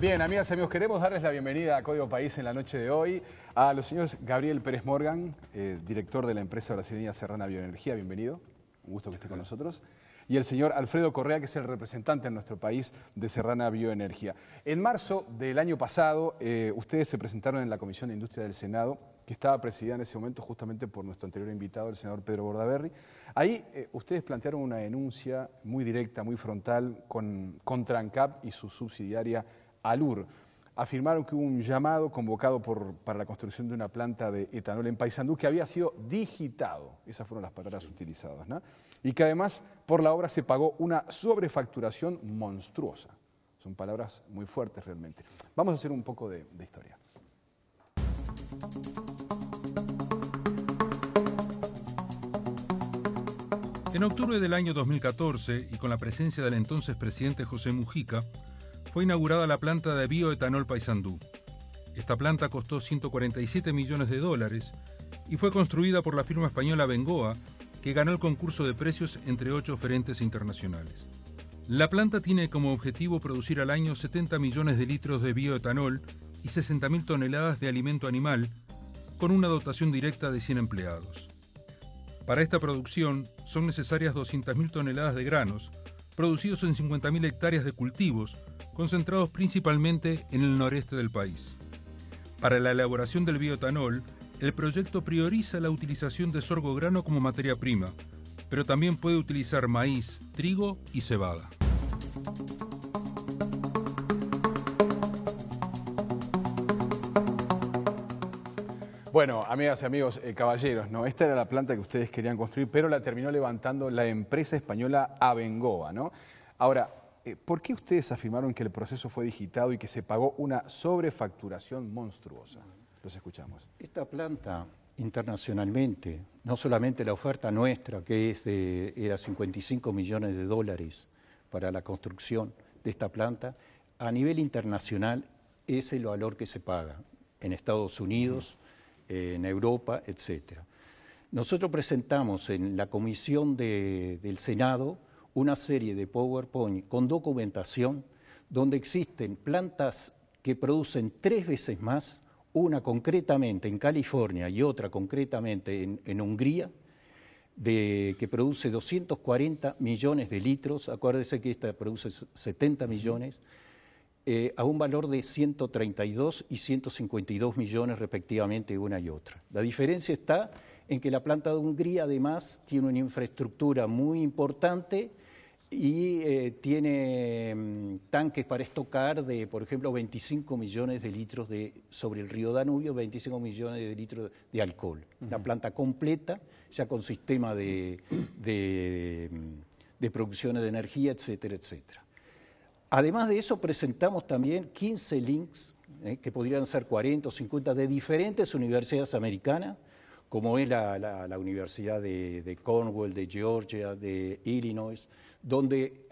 Bien, amigas y amigos, queremos darles la bienvenida a Código País en la noche de hoy a los señores Gabriel Pérez Morgan, director de la empresa brasileña Serrana Bioenergía. Bienvenido, un gusto que esté con nosotros. Y el señor Alfredo Correa, que es el representante en nuestro país de Serrana Bioenergía. En marzo del año pasado, ustedes se presentaron en la Comisión de Industria del Senado, que estaba presidida en ese momento justamente por nuestro anterior invitado, el senador Pedro Bordaberry. Ahí ustedes plantearon una denuncia muy directa, muy frontal, contra ANCAP y su subsidiaria ALUR. Afirmaron que hubo un llamado convocado para la construcción de una planta de etanol en Paysandú que había sido digitado, esas fueron las palabras utilizadas, ¿no? Y que además por la obra se pagó una sobrefacturación monstruosa. Son palabras muy fuertes realmente. Vamos a hacer un poco de historia. En octubre del año 2014, y con la presencia del entonces presidente José Mujica, fue inaugurada la planta de bioetanol Paysandú. Esta planta costó 147 millones de dólares y fue construida por la firma española Bengoa, que ganó el concurso de precios entre 8 oferentes internacionales. La planta tiene como objetivo producir al año 70 millones de litros de bioetanol y 60.000 toneladas de alimento animal, con una dotación directa de 100 empleados. Para esta producción son necesarias 200.000 toneladas de granos, producidos en 50.000 hectáreas de cultivos, concentrados principalmente en el noreste del país. Para la elaboración del bioetanol, el proyecto prioriza la utilización de sorgo grano como materia prima, pero también puede utilizar maíz, trigo y cebada. Bueno, amigas y amigos, caballeros, ¿no? Esta era la planta que ustedes querían construir, pero la terminó levantando la empresa española Abengoa, ¿no? Ahora, ¿por qué ustedes afirmaron que el proceso fue digitado y que se pagó una sobrefacturación monstruosa? Los escuchamos. Esta planta, internacionalmente, no solamente la oferta nuestra, que era 55 millones de dólares para la construcción de esta planta, a nivel internacional es el valor que se paga en Estados Unidos, en Europa, etc. Nosotros presentamos en la comisión del Senado una serie de PowerPoint con documentación donde existen plantas que producen 3 veces más, una concretamente en California y otra concretamente en Hungría, que produce 240 millones de litros, acuérdese que esta produce 70 millones, a un valor de 132 y 152 millones respectivamente una y otra. La diferencia está en que la planta de Hungría además tiene una infraestructura muy importante y tiene tanques para estocar de, por ejemplo, 25 millones de litros sobre el río Danubio, 25 millones de litros de alcohol. Una planta completa, ya con sistema de producciones de energía, etcétera, etcétera. Además de eso, presentamos también 15 links, que podrían ser 40 o 50, de diferentes universidades americanas, como es la Universidad de Cornwall, de Georgia, de Illinois, donde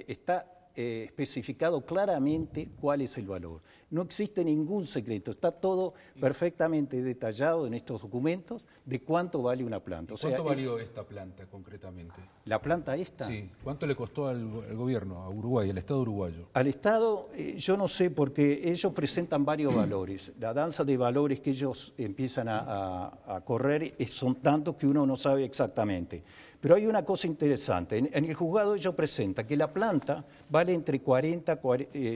está especificado claramente cuál es el valor. No existe ningún secreto, está todo perfectamente detallado en estos documentos de cuánto vale una planta. ¿Cuánto valió esta planta concretamente? ¿La planta esta? Sí. ¿Cuánto le costó al gobierno, a Uruguay, al Estado uruguayo? Al Estado, yo no sé, porque ellos presentan varios valores. La danza de valores que ellos empiezan a correr son tantos que uno no sabe exactamente. Pero hay una cosa interesante. En el juzgado ellos presentan que la planta vale entre 40,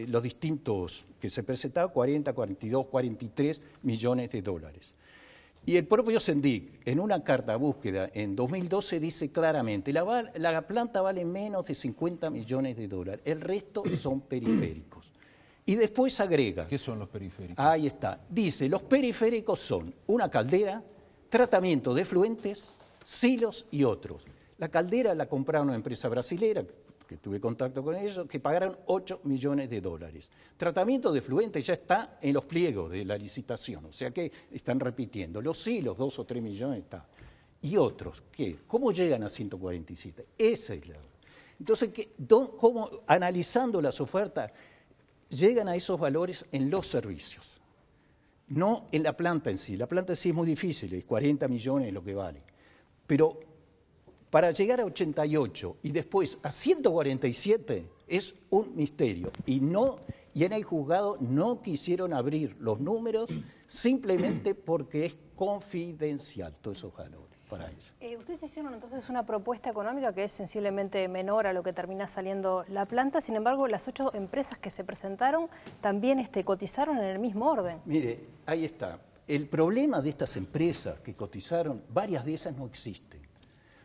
los distintos que se presentaban, 40, 42, 43 millones de dólares. Y el propio Sendic, en una carta de búsqueda en 2012, dice claramente, la planta vale menos de 50 millones de dólares, el resto son periféricos. Y después agrega... ¿Qué son los periféricos? Ahí está. Dice, los periféricos son una caldera, tratamiento de efluentes, silos y otros. La caldera la compraron una empresa brasilera, que tuve contacto con ellos, que pagaron 8 millones de dólares. Tratamiento de efluentes ya está en los pliegos de la licitación, o sea que están repitiendo. Los silos, 2 o 3 millones está. Y otros, ¿qué? ¿Cómo llegan a 147? Esa es la... Entonces, ¿cómo, analizando las ofertas, llegan a esos valores en los servicios? No en la planta en sí. La planta en sí es muy difícil, es 40 millones lo que vale. Pero para llegar a 88 y después a 147 es un misterio. Y no y en el juzgado no quisieron abrir los números simplemente porque es confidencial todos esos valores para ellos. Ustedes hicieron entonces una propuesta económica que es sensiblemente menor a lo que termina saliendo la planta, sin embargo las 8 empresas que se presentaron también cotizaron en el mismo orden. Mire, ahí está. El problema de estas empresas que cotizaron, varias de esas no existen.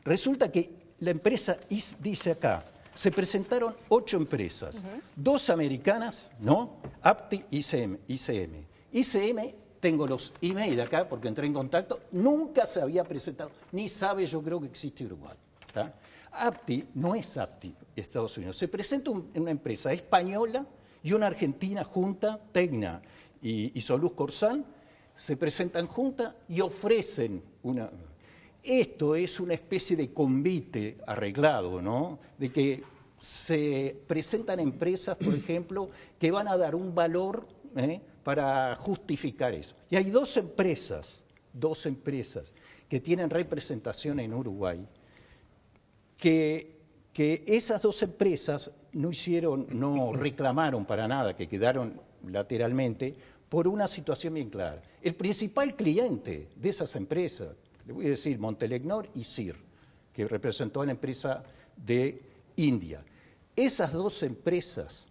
Resulta que la empresa dice acá, se presentaron 8 empresas, 2 americanas, ¿no? Apti y ICM. ICM, tengo los emails acá porque entré en contacto, nunca se había presentado, ni sabe, yo creo que existe Uruguay. ¿Tá? Apti no es Apti, Estados Unidos. Se presenta una empresa española y una argentina junta, Tecna y Soluz Corsan, se presentan juntas y ofrecen una... Esto es una especie de convite arreglado, ¿no? De que se presentan empresas, por ejemplo, que van a dar un valor para justificar eso. Y hay dos empresas que tienen representación en Uruguay, que esas 2 empresas no reclamaron para nada, que quedaron lateralmente, por una situación bien clara. El principal cliente de esas empresas, le voy a decir Montelecnor y CIR, que representó a la empresa de India. Esas 2 empresas,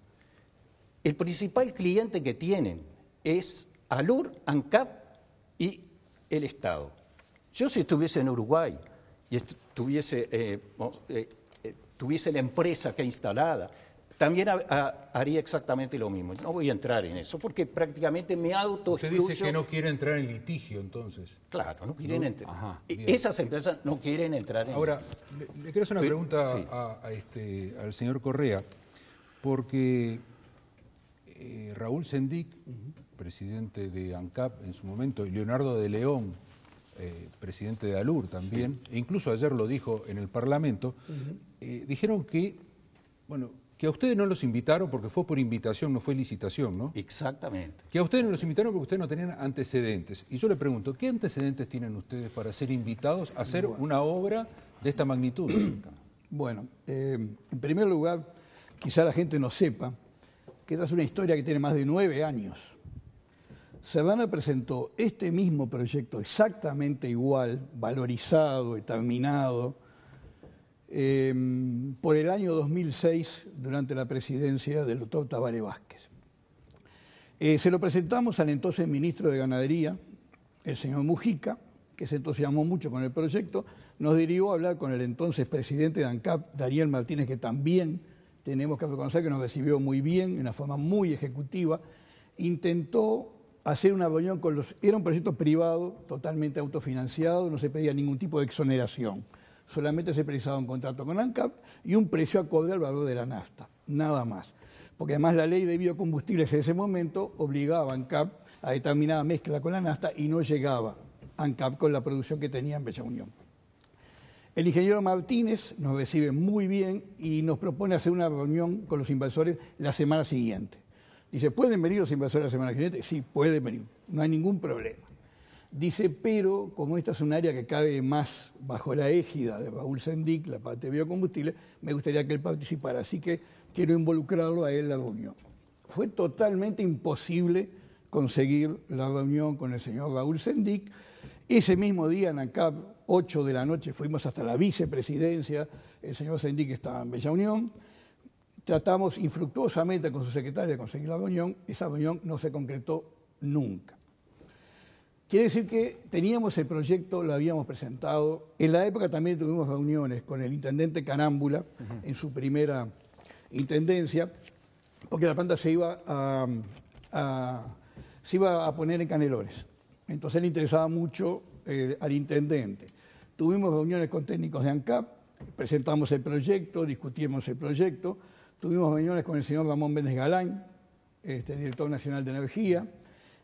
el principal cliente que tienen es Alur, ANCAP y el Estado. Yo si estuviese en Uruguay y tuviese la empresa que instalada, también haría exactamente lo mismo. No voy a entrar en eso porque prácticamente me autoexcluyo. Usted dice que no quiere entrar en litigio, entonces. Claro, no quieren entrar. Ajá, esas empresas no quieren entrar en Ahora, le quiero hacer una pregunta sí. al señor Correa, porque Raúl Sendic, presidente de ANCAP en su momento, y Leonardo de León, presidente de ALUR también, e incluso ayer lo dijo en el Parlamento, dijeron que, bueno, que a ustedes no los invitaron porque fue por invitación, no fue licitación, ¿no? Exactamente. Que a ustedes no los invitaron porque ustedes no tenían antecedentes. Y yo le pregunto, ¿qué antecedentes tienen ustedes para ser invitados a hacer una obra de esta magnitud? Bueno, en primer lugar, quizá la gente no sepa que esta es una historia que tiene más de 9 años. Serrana presentó este mismo proyecto exactamente igual, valorizado, terminado, por el año 2006, durante la presidencia del doctor Tabaré Vázquez. Se lo presentamos al entonces ministro de Ganadería, el señor Mujica, que se entusiasmó mucho con el proyecto, nos dirigió a hablar con el entonces presidente de ANCAP, Daniel Martínez, que también tenemos que reconocer que nos recibió muy bien, de una forma muy ejecutiva. Intentó hacer una reunión con los... Era un proyecto privado, totalmente autofinanciado, no se pedía ningún tipo de exoneración. Solamente se precisaba un contrato con ANCAP y un precio acorde al valor de la nafta, nada más. Porque además la ley de biocombustibles en ese momento obligaba a ANCAP a determinada mezcla con la nafta y no llegaba ANCAP con la producción que tenía en Bella Unión. El ingeniero Martínez nos recibe muy bien y nos propone hacer una reunión con los inversores la semana siguiente. Dice, ¿pueden venir los inversores la semana siguiente? Sí, pueden venir, no hay ningún problema. Dice, pero como esta es un área que cabe más bajo la égida de Raúl Sendic, la parte de biocombustible, me gustaría que él participara, así que quiero involucrarlo a él en la reunión. Fue totalmente imposible conseguir la reunión con el señor Raúl Sendic. Ese mismo día en ANCAP, 8 de la noche, fuimos hasta la vicepresidencia, el señor Sendic estaba en Bella Unión, tratamos infructuosamente con su secretaria de conseguir la reunión, esa reunión no se concretó nunca. Quiere decir que teníamos el proyecto, lo habíamos presentado. En la época también tuvimos reuniones con el intendente Carámbula en su primera intendencia, porque la planta se iba a poner en Canelones. Entonces le interesaba mucho al intendente. Tuvimos reuniones con técnicos de ANCAP, presentamos el proyecto, discutimos el proyecto. Tuvimos reuniones con el señor Ramón Méndez Galán, director nacional de Energía,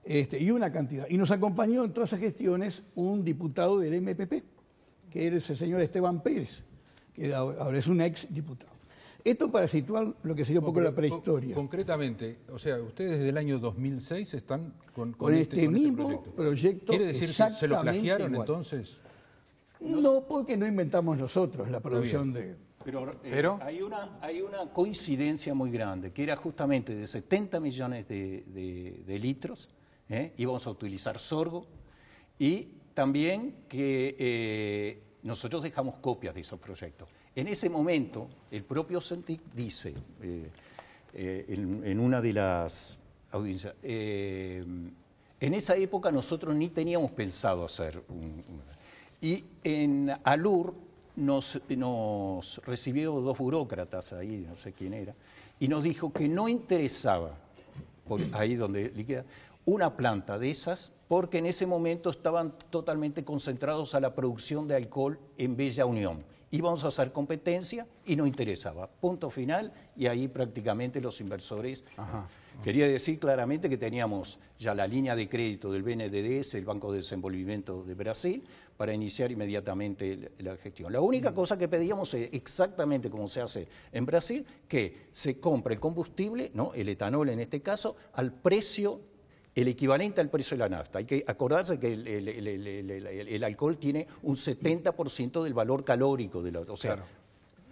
y una cantidad. Y nos acompañó en todas esas gestiones un diputado del MPP, que era ese señor Esteban Pérez, que ahora es un ex diputado. Esto para situar lo que sería un poco la prehistoria. Concretamente, o sea, ustedes desde el año 2006 están con este mismo proyecto. ¿Quiere decir que se lo plagiaron igual. Entonces? No, porque no inventamos nosotros la producción de... Pero hay una coincidencia muy grande, que era justamente de 70 millones de litros, íbamos a utilizar sorgo, y también que nosotros dejamos copias de esos proyectos. En ese momento, el propio CENTIC dice, en una de las audiencias, en esa época nosotros ni teníamos pensado hacer y en ALUR nos recibieron dos burócratas ahí, no sé quién era, y nos dijo que no interesaba, ahí donde liquida, una planta de esas, porque en ese momento estaban totalmente concentrados a la producción de alcohol en Bella Unión. Íbamos a hacer competencia y no interesaba. Punto final, y ahí prácticamente los inversores... Ajá. Quería decir claramente que teníamos ya la línea de crédito del BNDES, el Banco de Desenvolvimiento de Brasil, para iniciar inmediatamente la gestión. La única cosa que pedíamos es exactamente como se hace en Brasil, que se compre el combustible, ¿no?, el etanol en este caso, al precio, el equivalente al precio de la nafta. Hay que acordarse que el alcohol tiene un 70% del valor calórico de la, o sea, claro,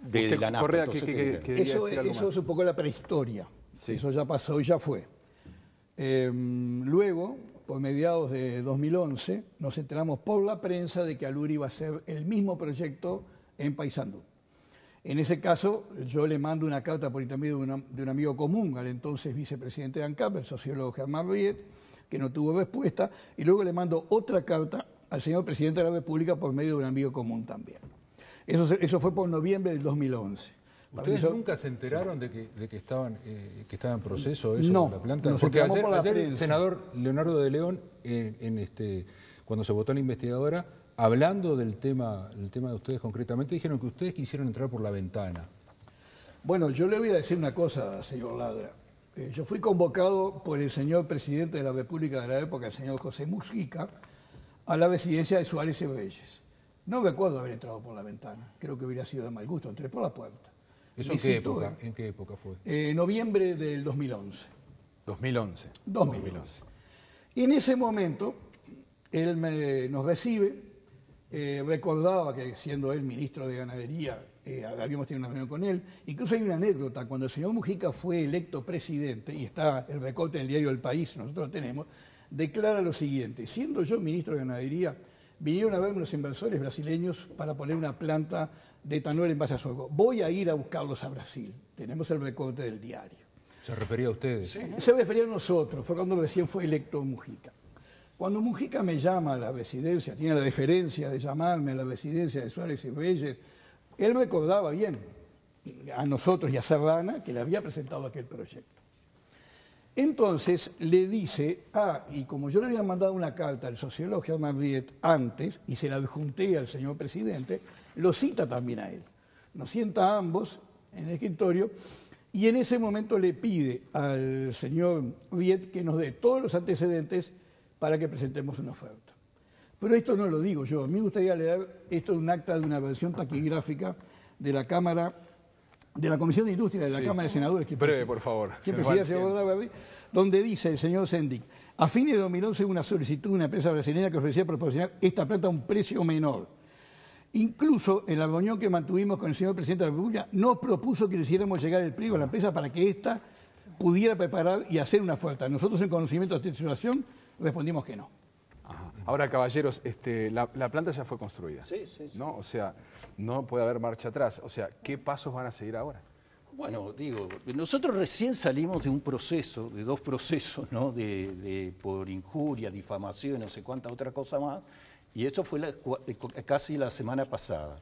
de la nafta. Correa, eso es un poco la prehistoria. Sí. Eso ya pasó y ya fue. Luego, por mediados de 2011, nos enteramos por la prensa de que ALUR iba a hacer el mismo proyecto en Paysandú. En ese caso, yo le mando una carta por intermedio de un amigo común, al entonces vicepresidente de ANCAP, el sociólogo Germán Riet, que no tuvo respuesta, y luego le mando otra carta al señor presidente de la República por medio de un amigo común también. Eso fue por noviembre del 2011. ¿Ustedes nunca se enteraron de que estaba en proceso eso, no, la planta? Porque ayer el senador Leonardo de León, cuando se votó la investigadora, hablando del tema de ustedes concretamente, dijeron que ustedes quisieron entrar por la ventana. Bueno, yo le voy a decir una cosa, señor Ladra. Yo fui convocado por el señor presidente de la República de la época, el señor José Mujica, a la residencia de Suárez y Reyes. No recuerdo haber entrado por la ventana, creo que hubiera sido de mal gusto, entré por la puerta. ¿Eso en qué época fue? Noviembre del 2011. 2011. Y en ese momento, él nos recibe, recordaba que siendo él ministro de Ganadería, habíamos tenido una reunión con él. Incluso hay una anécdota, cuando el señor Mujica fue electo presidente, y está el recorte del diario El País, nosotros lo tenemos, declara lo siguiente: siendo yo ministro de Ganadería, vinieron a verme los inversores brasileños para poner una planta de etanol en base a sorgo. Voy a ir a buscarlos a Brasil. Tenemos el recorte del diario. ¿Se refería a ustedes? Sí, se refería a nosotros. Fue cuando recién fue electo Mujica. Cuando Mujica me llama a la residencia, tiene la deferencia de llamarme a la residencia de Suárez y Reyes, él recordaba bien a nosotros y a Serrana que le había presentado aquel proyecto. Entonces le dice, y como yo le había mandado una carta al sociólogo Germán Riet antes, y se la adjunté al señor presidente, lo cita también a él. Nos sienta a ambos en el escritorio, y en ese momento le pide al señor Riet que nos dé todos los antecedentes para que presentemos una oferta. Pero esto no lo digo yo, a mí me gustaría leer esto de un acta de una versión taquigráfica de la Cámara, de la Comisión de Industria de la Cámara de Senadores. Breve, por favor. Donde dice el señor Sendic: a fines de 2011 hubo una solicitud de una empresa brasileña que ofrecía proporcionar esta planta a un precio menor. Incluso en la reunión que mantuvimos con el señor presidente de la República, nos propuso que le hiciéramos llegar el pliego a la empresa para que ésta pudiera preparar y hacer una oferta. Nosotros, en conocimiento de esta situación, respondimos que no. Ajá. Ahora, caballeros, la planta ya fue construida. Sí. ¿No? O sea, no puede haber marcha atrás. O sea, ¿qué pasos van a seguir ahora? Bueno, digo, nosotros recién salimos de un proceso, de dos procesos, ¿no? Por injuria, difamación, no sé cuánta otra cosa más, y eso fue casi la semana pasada.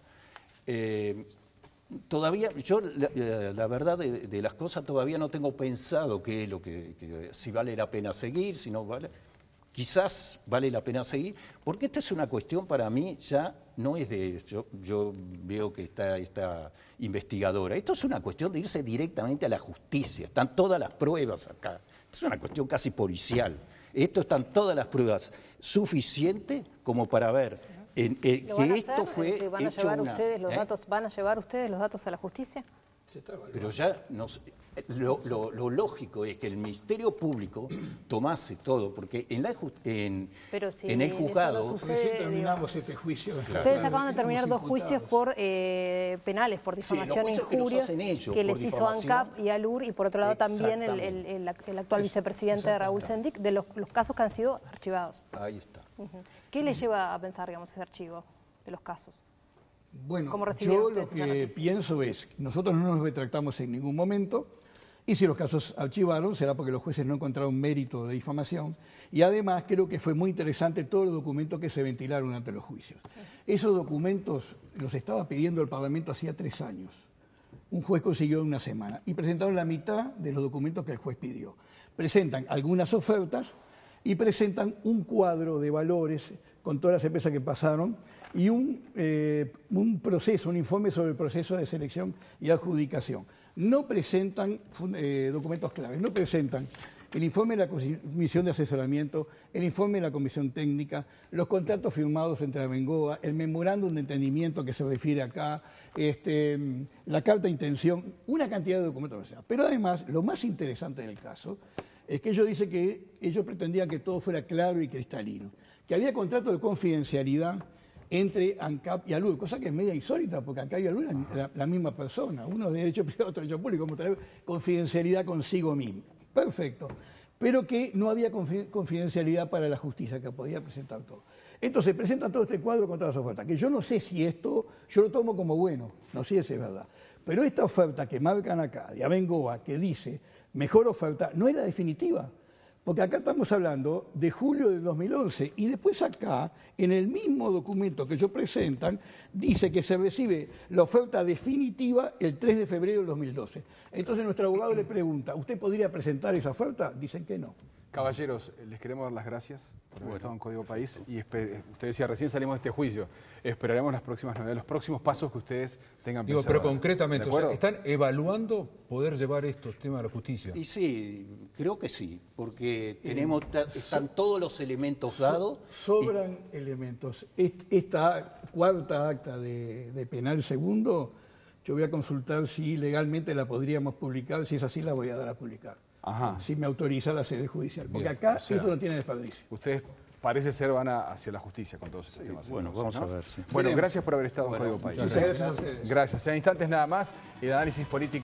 Todavía, yo la verdad de las cosas todavía no tengo pensado qué es lo que si vale la pena seguir, si no vale. Quizás vale la pena seguir, porque esta es una cuestión para mí ya no es de... Yo veo que está esta investigadora. Esto es una cuestión de irse directamente a la justicia. Están todas las pruebas acá. Es una cuestión casi policial. Esto están todas las pruebas suficientes como para ver que esto fue ¿Van a llevar ustedes los datos a la justicia? Pero ya lo lógico es que el Ministerio Público tomase todo, porque en el juzgado... Recién terminamos este juicio. Ustedes acaban de terminar 2 juicios por penales, por difamación e injurias, que les hizo ANCAP y ALUR, y por otro lado también el actual vicepresidente de Raúl Sendic, de los casos que han sido archivados. Ahí está. ¿Qué les lleva a pensar, digamos, ese archivo de los casos? Bueno, yo lo que pienso es que nosotros no nos retractamos en ningún momento, y si los casos archivaron será porque los jueces no encontraron mérito de difamación, y además creo que fue muy interesante todos los documentos que se ventilaron ante los juicios. Esos documentos los estaba pidiendo el Parlamento hacía 3 años. Un juez consiguió en 1 semana y presentaron la mitad de los documentos que el juez pidió. Presentan algunas ofertas y presentan un cuadro de valores con todas las empresas que pasaron y un informe sobre el proceso de selección y adjudicación. No presentan documentos claves, no presentan el informe de la Comisión de Asesoramiento, el informe de la Comisión Técnica, los contratos firmados entre Abengoa, el memorándum de entendimiento que se refiere acá, la carta de intención, una cantidad de documentos. Pero además, lo más interesante del caso es que ellos dicen que ellos pretendían que todo fuera claro y cristalino, que había contrato de confidencialidad entre ANCAP y ALUR, cosa que es media insólita, porque ANCAP y ALUR eran la misma persona, uno de derecho privado, otro de derecho público, como traer confidencialidad consigo mismo. Perfecto, pero que no había confidencialidad para la justicia, que podía presentar todo. Entonces presentan todo este cuadro con todas las ofertas, que yo no sé si esto, yo lo tomo como bueno, no sé si es verdad, pero esta oferta que marcan acá, de Abengoa, que dice mejor oferta, no es la definitiva. Porque acá estamos hablando de julio de 2011 y después acá, en el mismo documento que ellos presentan, dice que se recibe la oferta definitiva el 3 de febrero del 2012. Entonces nuestro abogado le pregunta, ¿usted podría presentar esa oferta? Dicen que no. Caballeros, les queremos dar las gracias por haber estado en Código País y usted decía, recién salimos de este juicio, esperaremos las próximas novedades, los próximos pasos que ustedes tengan pensado. Pero concretamente, o sea, ¿están evaluando poder llevar estos temas a la justicia? Y sí, creo que sí, porque están todos los elementos dados. Sobran elementos. Esta cuarta acta de penal segundo, yo voy a consultar si legalmente la podríamos publicar, si es así la voy a dar a publicar. Ajá. Si me autoriza la sede judicial. Porque acá esto no tiene desperdicio. Ustedes parece ser van hacia la justicia con todos estos temas. Bueno, vamos a ver. Sí. Bueno, gracias por haber estado en Código País. Muchas gracias a ustedes. Gracias. En instantes nada más, el análisis político.